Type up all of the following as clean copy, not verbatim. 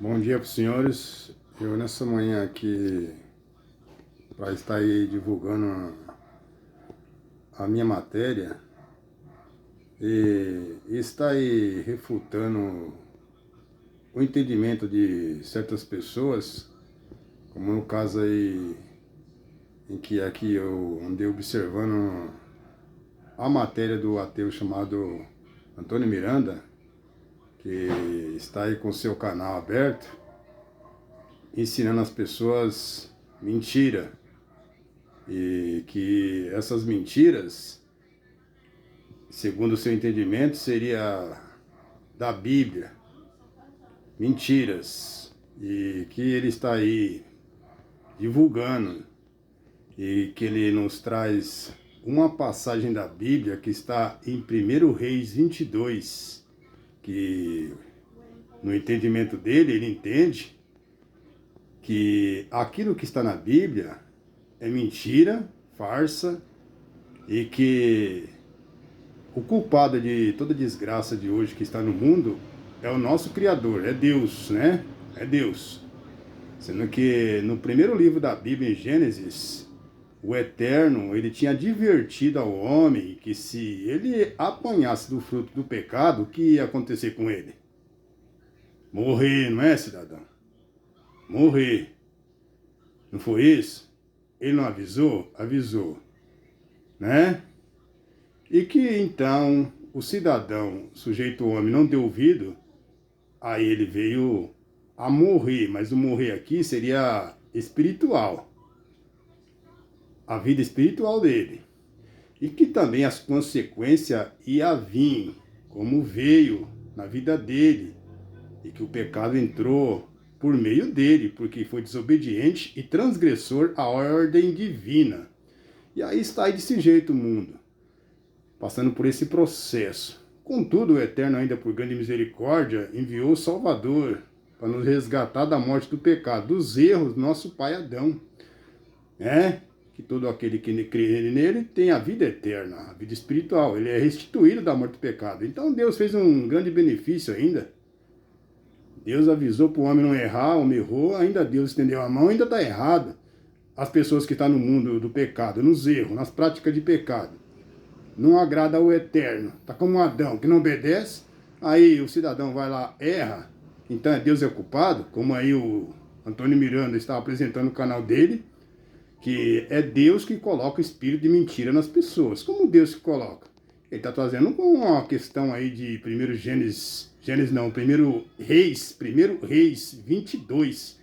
Bom dia para os senhores. Eu nessa manhã aqui para estar aí divulgando a minha matéria e está aí refutando o entendimento de certas pessoas, como no caso aí em que aqui eu andei observando a matéria do ateu chamado Antônio Miranda, que está aí com seu canal aberto, ensinando as pessoas mentira. E que essas mentiras, segundo o seu entendimento, seria da Bíblia. Mentiras. E que ele está aí divulgando. E que ele nos traz uma passagem da Bíblia que está em 1 Reis 22. Que no entendimento dele, ele entende que aquilo que está na Bíblia é mentira, farsa, e que o culpado de toda desgraça de hoje que está no mundo é o nosso Criador, é Deus, né? É Deus. Sendo que no primeiro livro da Bíblia, em Gênesis, o Eterno, ele tinha advertido ao homem que se ele apanhasse do fruto do pecado, o que ia acontecer com ele? Morrer, não é, cidadão? Morrer. Não foi isso? Ele não avisou? Avisou, né? E que então o cidadão, sujeito homem, não deu ouvido, aí ele veio a morrer, mas o morrer aqui seria espiritual, a vida espiritual dele. E que também as consequências iam vir, como veio na vida dele, e que o pecado entrou por meio dele, porque foi desobediente e transgressor à ordem divina. E aí está aí desse jeito o mundo, passando por esse processo. Contudo, o Eterno, ainda por grande misericórdia, enviou o Salvador para nos resgatar da morte do pecado, dos erros do nosso pai Adão. Que todo aquele que crê nele tem a vida eterna, a vida espiritual. Ele é restituído da morte do pecado. Então Deus fez um grande benefício ainda. Deus avisou para o homem não errar, o homem errou, ainda Deus estendeu a mão, ainda está errado. As pessoas que estão no mundo do pecado, nos erros, nas práticas de pecado, não agrada ao Eterno. Está como um Adão que não obedece, aí o cidadão vai lá, erra, então Deus é culpado, como aí o Antônio Miranda está apresentando no canal dele, que é Deus que coloca o espírito de mentira nas pessoas. Como Deus que coloca? Ele está trazendo uma questão aí de 1 Reis 22,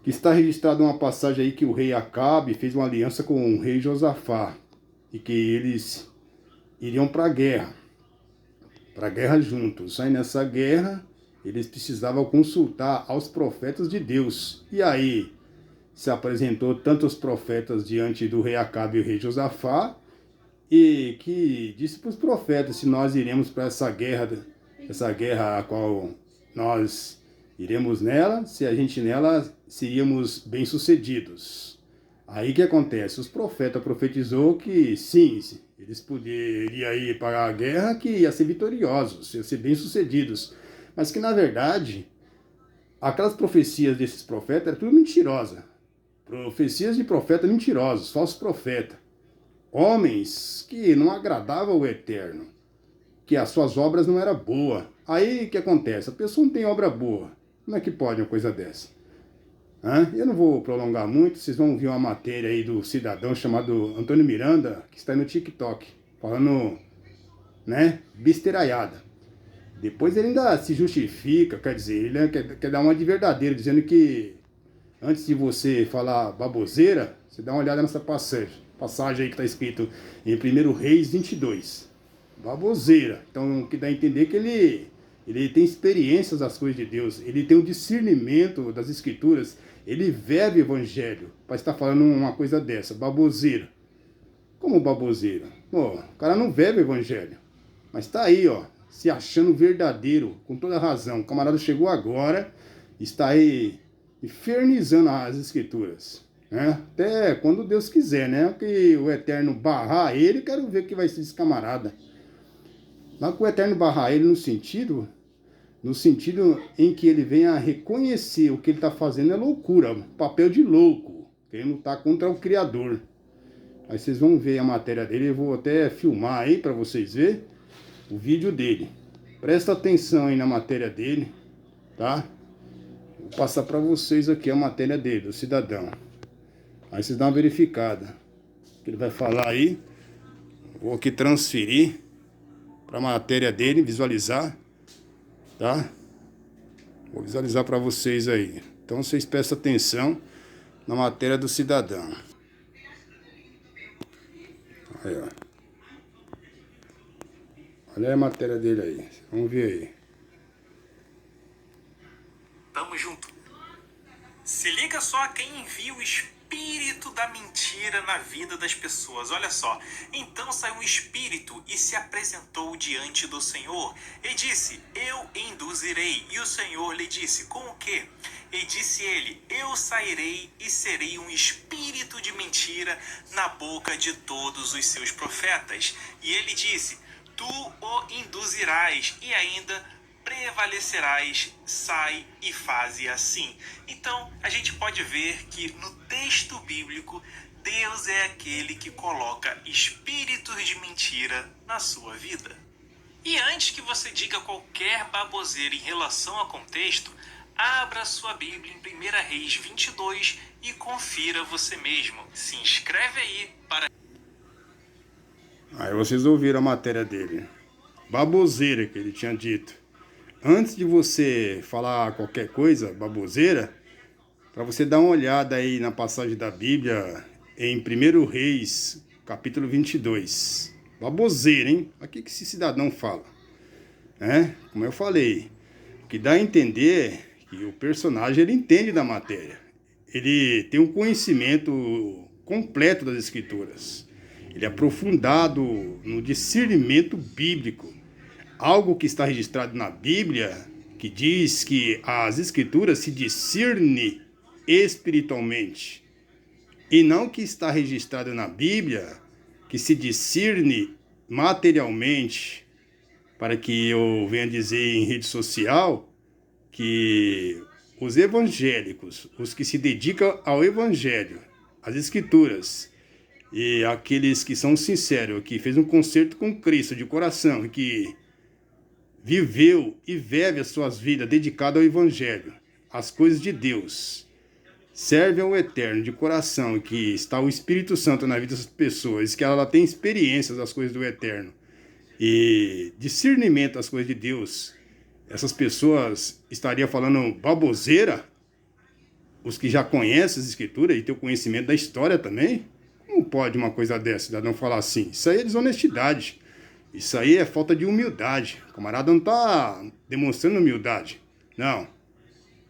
que está registrado uma passagem aí que o rei Acabe fez uma aliança com o rei Josafá, e que eles iriam para a guerra juntos. Aí nessa guerra, eles precisavam consultar aos profetas de Deus. E aí se apresentou tantos profetas diante do rei Acabe e o rei Josafá, e que disse para os profetas se nós iremos para essa guerra a qual nós iremos nela, se a gente nela seríamos bem-sucedidos. Aí que acontece? Os profetas profetizou que sim, eles poderiam ir para a guerra, que ia ser vitoriosos, ia ser bem-sucedidos. Mas que na verdade, aquelas profecias desses profetas eram tudo mentirosa. Profecias de profetas mentirosos, falsos profetas. Homens que não agradavam o Eterno, que as suas obras não eram boas. Aí o que acontece? A pessoa não tem obra boa. Como é que pode uma coisa dessa? Eu não vou prolongar muito, vocês vão ouvir uma matéria aí do cidadão chamado Antônio Miranda, que está no TikTok, falando, né, besteiraiada. Depois ele ainda se justifica, quer dizer, ele quer dar uma de verdadeiro, dizendo que antes de você falar baboseira, você dá uma olhada nessa passagem aí que está escrito em 1 Reis 22. Baboseira. Então, que dá a entender que ele tem experiências das coisas de Deus, ele tem um discernimento das escrituras, ele vive o evangelho para estar falando uma coisa dessa, baboseira. Como baboseira? Pô, o cara não vive o evangelho, mas está aí, ó, se achando verdadeiro, com toda razão. O camarada chegou agora, está aí infernizando as escrituras, né? Até quando Deus quiser, né? Que o Eterno barrar ele, quero ver que vai ser esse camarada. Mas que o Eterno barrar ele no sentido no sentido em que ele venha a reconhecer o que ele está fazendo é loucura, papel de louco, querendo lutar contra o Criador. Aí vocês vão ver a matéria dele, eu vou até filmar aí para vocês verem o vídeo dele. Presta atenção aí na matéria dele, tá? Vou passar para vocês aqui a matéria dele, do cidadão. Aí vocês dão uma verificada. O que ele vai falar aí. Vou aqui transferir para a matéria dele, visualizar, tá? Vou visualizar para vocês aí. Então vocês prestem atenção na matéria do cidadão. Aí, ó. Olha a matéria dele aí. Vamos ver aí. Tamo junto. Se liga só quem envia o espírito da mentira na vida das pessoas. Olha só. Então saiu um espírito e se apresentou diante do Senhor e disse: eu induzirei. E o Senhor lhe disse: com o quê? E disse ele: eu sairei e serei um espírito de mentira na boca de todos os seus profetas. E ele disse: tu o induzirás e ainda prevalecerás, sai e faze assim. Então, a gente pode ver que no texto bíblico, Deus é aquele que coloca espíritos de mentira na sua vida. E antes que você diga qualquer baboseira em relação ao contexto, abra sua Bíblia em 1 Reis 22 e confira você mesmo. Se inscreve aí para... Aí vocês ouviram a matéria dele. Baboseira que ele tinha dito. Antes de você falar qualquer coisa, baboseira, para você dar uma olhada aí na passagem da Bíblia em 1 Reis, capítulo 22. Baboseira, hein? Aqui que esse cidadão fala. Como eu falei, o que dá a entender que o personagem ele entende da matéria. Ele tem um conhecimento completo das Escrituras. Ele é aprofundado no discernimento bíblico. Algo que está registrado na Bíblia, que diz que as Escrituras se discernem espiritualmente. E não que está registrado na Bíblia, que se discerne materialmente, para que eu venha dizer em rede social que os evangélicos, os que se dedicam ao Evangelho, às Escrituras, e aqueles que são sinceros, que fez um concerto com Cristo de coração, que viveu e vive as suas vidas dedicado ao Evangelho, às coisas de Deus, serve ao Eterno de coração, que está o Espírito Santo na vida das pessoas, que ela tem experiência das coisas do Eterno e discernimento das coisas de Deus, essas pessoas estariam falando baboseira? Os que já conhecem as Escrituras e têm o conhecimento da história também? Como pode uma coisa dessa, cidadão, falar assim? Isso aí é desonestidade. Isso aí é falta de humildade. O camarada não está demonstrando humildade. Não.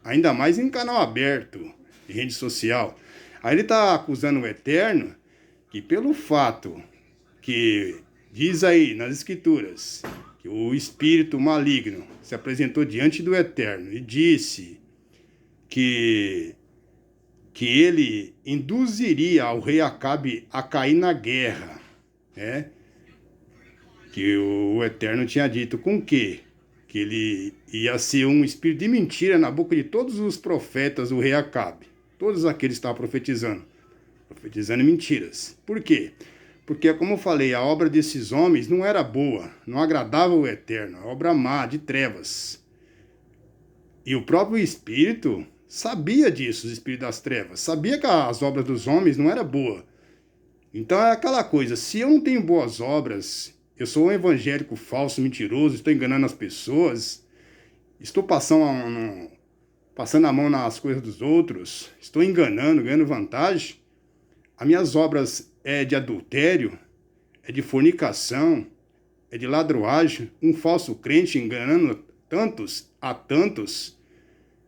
Ainda mais em canal aberto, em rede social. Aí ele está acusando o Eterno que pelo fato que diz aí nas Escrituras que o espírito maligno se apresentou diante do Eterno e disse que ele induziria ao rei Acabe a cair na guerra, né? Que o Eterno tinha dito com quê? Que ele ia ser um espírito de mentira na boca de todos os profetas do rei Acabe. Todos aqueles que estavam profetizando mentiras. Por quê? Porque, como eu falei, a obra desses homens não era boa, não agradava o Eterno, a obra má, de trevas. E o próprio Espírito sabia disso, o Espírito das trevas. Sabia que as obras dos homens não eram boas. Então é aquela coisa, se eu não tenho boas obras... Eu sou um evangélico falso, mentiroso, estou enganando as pessoas, estou passando a mão nas coisas dos outros, estou enganando, ganhando vantagem. As minhas obras é de adultério, é de fornicação, é de ladroagem, um falso crente enganando tantos,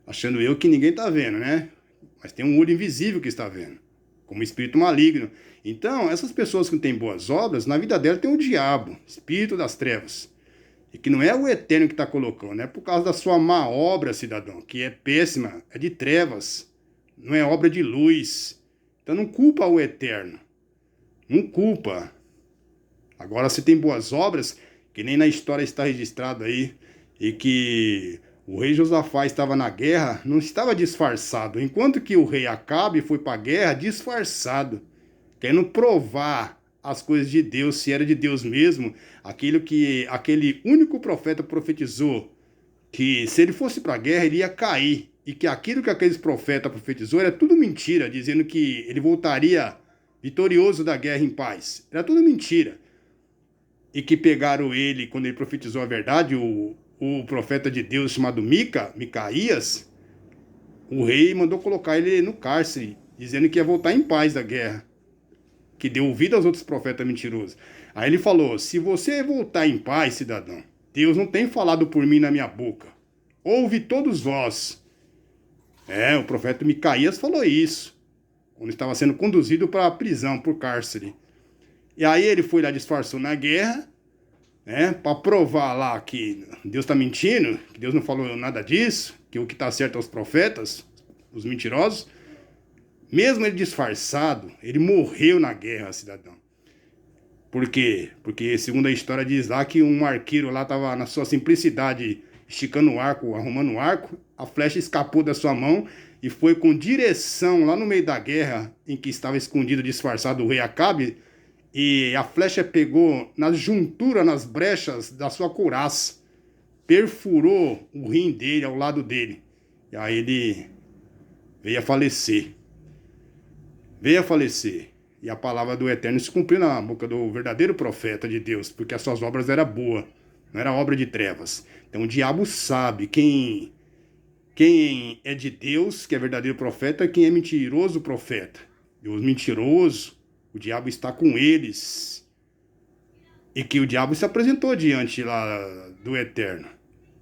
achando eu que ninguém está vendo, né? Mas tem um olho invisível que está vendo, como espírito maligno. Então, essas pessoas que não têm boas obras, na vida dela tem o diabo, espírito das trevas. E que não é o Eterno que está colocando, não é por causa da sua má obra, cidadão, que é péssima, é de trevas, não é obra de luz. Então não culpa o Eterno, não culpa. Agora, se tem boas obras, que nem na história está registrado aí, e que O rei Josafá estava na guerra, não estava disfarçado, enquanto que o rei Acabe foi para a guerra disfarçado, querendo provar as coisas de Deus, se era de Deus mesmo, aquilo que aquele único profeta profetizou, que se ele fosse para a guerra ele ia cair, e que aquilo que aqueles profetas profetizou era tudo mentira, dizendo que ele voltaria vitorioso da guerra em paz. Era tudo mentira. E que pegaram ele, quando ele profetizou a verdade, o profeta de Deus chamado Micaías, o rei mandou colocar ele no cárcere, dizendo que ia voltar em paz da guerra, que deu ouvido aos outros profetas mentirosos. Aí ele falou: se você voltar em paz, cidadão, Deus não tem falado por mim na minha boca. Ouve todos vós. O profeta Micaías falou isso, quando estava sendo conduzido para a prisão, por cárcere. E aí ele foi lá, disfarçou na guerra, para provar lá que Deus está mentindo, que Deus não falou nada disso, que o que está certo é os profetas, os mentirosos. Mesmo ele disfarçado, ele morreu na guerra, cidadão. Por quê? Porque, segundo a história, diz lá que um arqueiro lá estava, na sua simplicidade, esticando o arco, arrumando o arco, a flecha escapou da sua mão e foi com direção lá no meio da guerra, em que estava escondido, disfarçado, o rei Acabe, e a flecha pegou nas junturas, nas brechas da sua couraça, perfurou o rim dele, ao lado dele, e aí ele veio a falecer. E a palavra do Eterno se cumpriu na boca do verdadeiro profeta de Deus, porque as suas obras eram boas, não era obra de trevas. Então o diabo sabe quem é de Deus, que é verdadeiro profeta, quem é mentiroso profeta. E os mentirosos, o diabo está com eles. E que o diabo se apresentou diante lá do Eterno,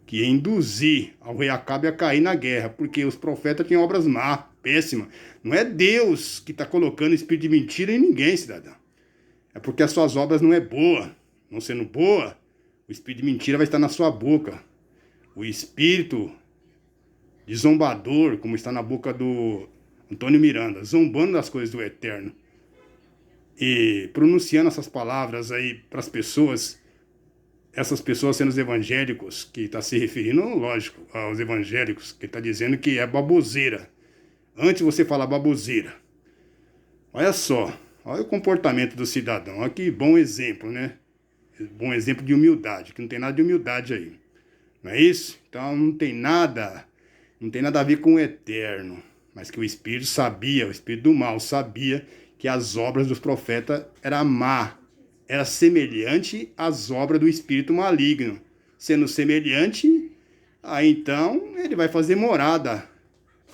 que ia induzir ao rei Acabe a cair na guerra, porque os profetas têm obras más, péssimas. Não é Deus que está colocando espírito de mentira em ninguém, cidadão. É porque as suas obras não é boa. Não sendo boa, o espírito de mentira vai estar na sua boca. O espírito de zombador, como está na boca do Antônio Miranda, zombando das coisas do Eterno. E pronunciando essas palavras aí para as pessoas, essas pessoas sendo os evangélicos, que está se referindo, lógico, aos evangélicos, que está dizendo que é baboseira. Antes de você falar baboseira, olha só, olha o comportamento do cidadão, olha que bom exemplo, né? Bom exemplo de humildade, que não tem nada de humildade aí, não é isso? Então não tem nada a ver com o Eterno, mas que o Espírito sabia, o Espírito do mal sabia que as obras dos profetas eram má, era semelhante às obras do espírito maligno. Sendo semelhante, aí então ele vai fazer morada,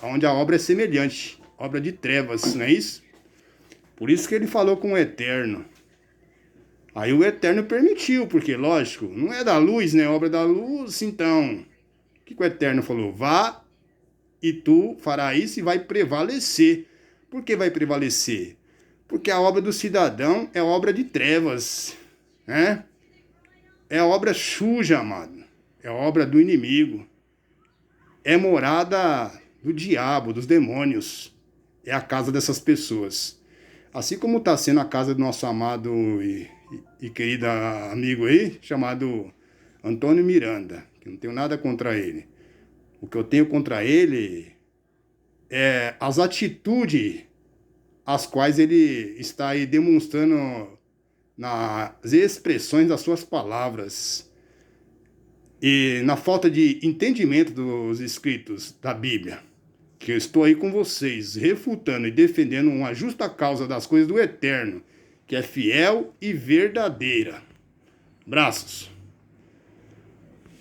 onde a obra é semelhante, obra de trevas, não é isso? Por isso que ele falou com o Eterno. Aí o Eterno permitiu, porque, lógico, não é da luz, né? Obra da luz, então. O que o Eterno falou? Vá e tu fará isso e vai prevalecer. Por que vai prevalecer? Porque a obra do cidadão é obra de trevas, né? É obra suja, amado. É obra do inimigo. É morada do diabo, dos demônios. É a casa dessas pessoas. Assim como está sendo a casa do nosso amado e querido amigo aí, chamado Antônio Miranda, que não tenho nada contra ele. O que eu tenho contra ele é as atitudes as quais ele está aí demonstrando nas expressões das suas palavras e na falta de entendimento dos escritos da Bíblia, que eu estou aí com vocês, refutando e defendendo uma justa causa das coisas do Eterno, que é fiel e verdadeira. Braços.